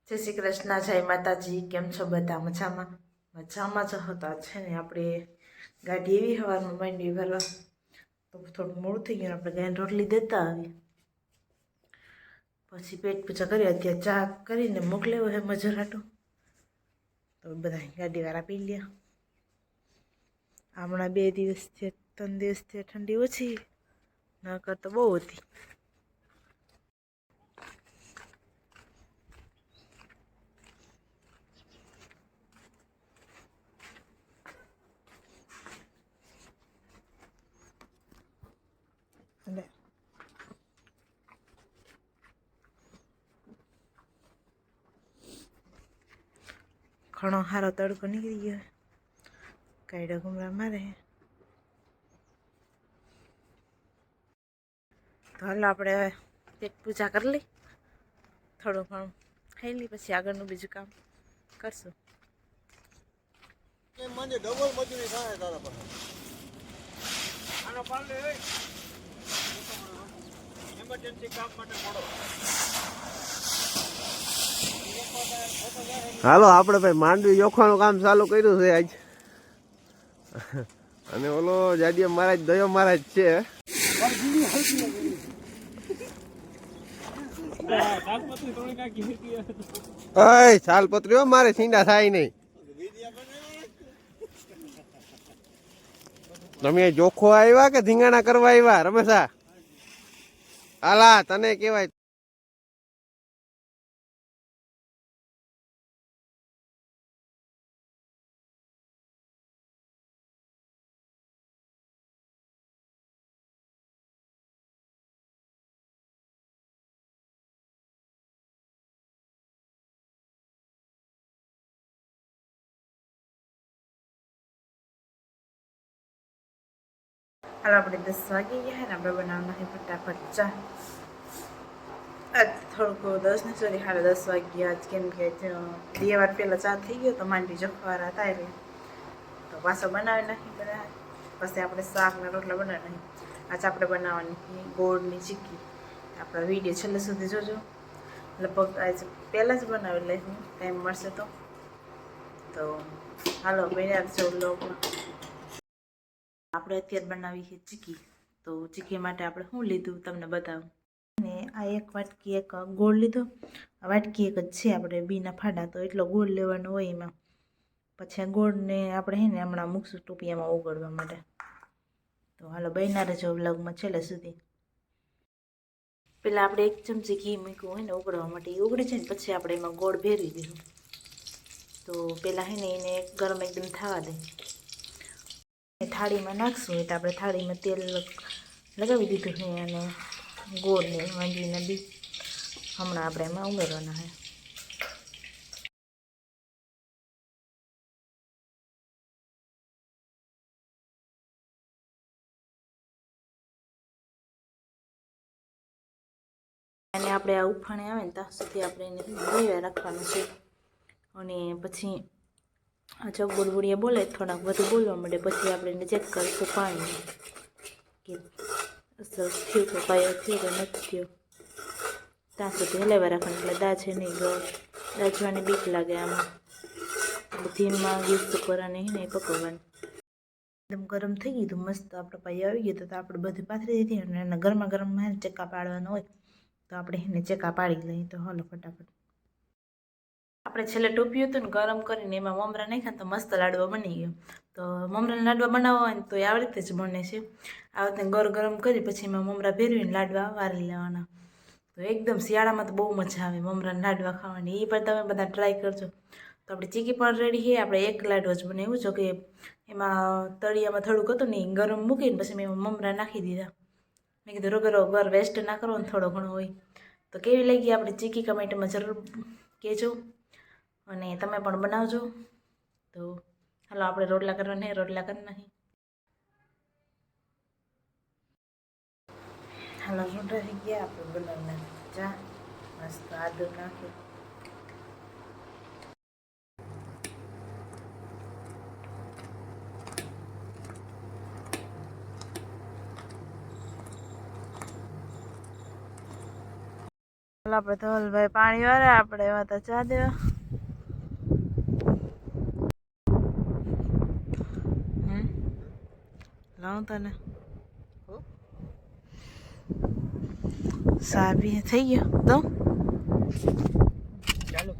જય શ્રી કૃષ્ણ, જય માતાજી। કેમ છો બધા? મજામાં? મજામાં જ હતા છે ને। આપણે ગાડી એવી હવારમાં માંડી ભરવા તો થોડું મોડું થઈ ગયું। આપણે ગાયને રોટલી દેતા આવી, પછી પેટ પૂજા કરી, અત્યારે ચા કરીને મોકલ્યો હે મજૂર હાટું। તો બધા ગાડીવાળા પી લ્યા। હમણાં 2 દિવસથી 3 દિવસથી ઠંડી ઓછી, નકર તો બહુ હતી। અને ઘણો સારો તડકો નીકળી ગયો, કાયડા ઘુમરા મારે। તો હાલો આપણે હવે પેટ પૂજા કરી લઈ, થોડું ઘણું ખાઈ લઈ, પછી આગળનું બીજું કામ કરશું। ડબલ મજૂરી થાય તારા પાસે આનો પાડે એમરજન્સી કામ માટે પડો। હાલો આપણે ભાઈ માંડવી જોખવાનું કામ ચાલુ કર્યું છે આજ, અને ઓલો જાડિયા મહારાજ દયો મહારાજ છે। સાલપત્રીઓ મારે સીંડા થાય નહીં। તમે જોખો આવ્યા કે ધીંગાણા કરવા આવ્યા રમેશા? હાલા તને કેવાય। હાલો આપણે 10 વાગી ગયા ને, આપણે બનાવવાના ફટાફટ ચા। આજ થોડુંક 10 ને સોરી 10:30 વાગ્યા આજ, કેમ કે 2 વાર પહેલાં ચા થઈ ગયો તો માંડવી જખવાના હતા એટલે તો પાછો બનાવી નાખી બધા। પછી આપણે શાક ને રોટલા બનાવી નાખી। આજ આપણે બનાવવાની ગોળની ચીક્કી। આપણા વિડીયો છેલ્લે સુધી જોજો, લગભગ આજ પહેલાં જ બનાવી લઈશું ટાઈમ મળશે તો હાલો બન્યા રહેજો વ્લોગમાં। આપણે અત્યારે બનાવી છે ચીક્કી। તો ચીક્કી માટે આપણે શું લીધું તમને બતાવું। ને આ એક વાટકી એક ગોળ લીધો, આ વાટકી એક જ છે આપણે બીના ફાડા, તો એટલો ગોળ લેવાનો હોય એમાં। પછી આ ગોળને આપણે હે ને હમણાં મૂકશું ટોપિયામાં ઓગળવા માટે। તો હાલો બન્યા રહેજો વ્લોગમાં છેલ્લે સુધી। પહેલાં આપણે 1 ચમચી ઘી મૂક્યું હોય ને ઉકળવા માટે, એ ઉકળી જાય ને પછી આપણે એમાં ગોળ ભેરવી દઈશું। તો પહેલાં હે ને એને ગરમ એકદમ થવા દે, થાળીમાં નાખશું એટલે આપણે થાળીમાં તેલ લગાવી દીધું છે, અને ગોળને માંડવીના બી હમણાં આપણે એમાં ઉમેરવાના છે। અને આપણે આ ઉફાણે આવે ને ત્યાં સુધી આપણે એને ભેળવી રાખવાનું છે। અને પછી આ જો બુડબુડિયા બોલે થોડાક વધુ બોલવા માંડે, પછી આપણે એને ચેક કરીશું પાણી કે અસર થયું કે કયો થયો કે નથી થયો, ત્યાં સુધી હલાવી રાખવાનું। એટલે દાજે નહીં, દાજવાની બીક લાગે આમાં, ધીમા ગેસ ઉપર અને એને પકવવાનું। એકદમ ગરમ થઈ ગયું હતું મસ્ત, આપણે પાઈ આવી ગયું તો આપણે બધી પાથરી દીધી, અને એના ગરમા ગરમમાં ચક્કા પાડવાનો હોય તો આપણે એને ચક્કા પાડી લઈએ। તો હાલો ફટાફટ આપણે છેલ્લે ટોપ્યું હતું ને ગરમ કરીને એમાં મમરા નાખ્યા તો મસ્ત લાડવો બની ગયો। તો મમરાના લાડવા બનાવવા હોય ને તો આવી રીતે જ બને છે। આ રીતે ગરમ કરી પછી એમાં મમરા ભેરવીને લાડવા વારી લેવાના। તો એકદમ શિયાળામાં તો બહુ મજા આવે મમરાના લાડવા ખાવાની, એ પણ તમે બધા ટ્રાય કરજો। તો આપણે ચીક્કી પણ રેડી છે। આપણે એક લાડવો જ બનાવ્યું, જો કે એમાં તળિયામાં થોડુંક હતું ને ગરમ મૂકીને પછી મેં મમરા નાખી દીધા। મેં કીધું રોગર વેસ્ટ ના કરો ને, થોડો ઘણો હોય તો કેવી લાગી આપણી ચીક્કી કમેન્ટમાં જરૂર કહેજો, અને તમે પણ બનાવજો। તો હાલો આપણે રોટલા કરવાના, રોટલા કરી નાખી। હાલો રોટલા થઈ ગયા, આપણે બનાવવાના ચા મસ્ત આદુ નાખી। આપણે ધવલભાઈ પાણી વારે આપણે એવા તો ચા દેવા લાવું તને સાબી થઈ ગયો દઉં ચાલો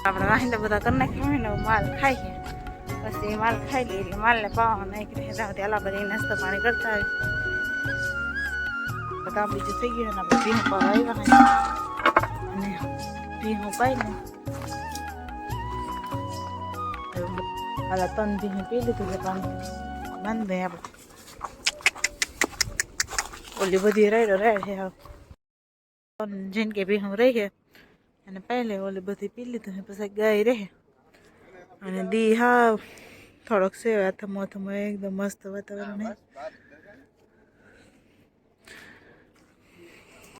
આપણે વાહિંદા બધા કરી નાખ્યા હોય ને માલ ખાઈએ પછી માલ ખાઈ લઈએ એટલે માલને પાવા નાખી રહ્યા ત્યાં બધા નાસ્તો પાણી કરતા હોય બધા બીજું થઈ ગયું ને આપણે ભીહું પાવા આવ્યા અને ભીહું પાઈને હાલા 3 ભીહું પી લીધું છે પાણી બંધ દઈએ આપણે ઓલી બધી રાયડો રાય છે જિંદગી ભીહું રહી છે અને પહેલે ઓલી બધી પી લીધું છે પછી ગાય રહે અને દી હા થોડોક સેવા થમો એકદમ મસ્ત વાતાવરણ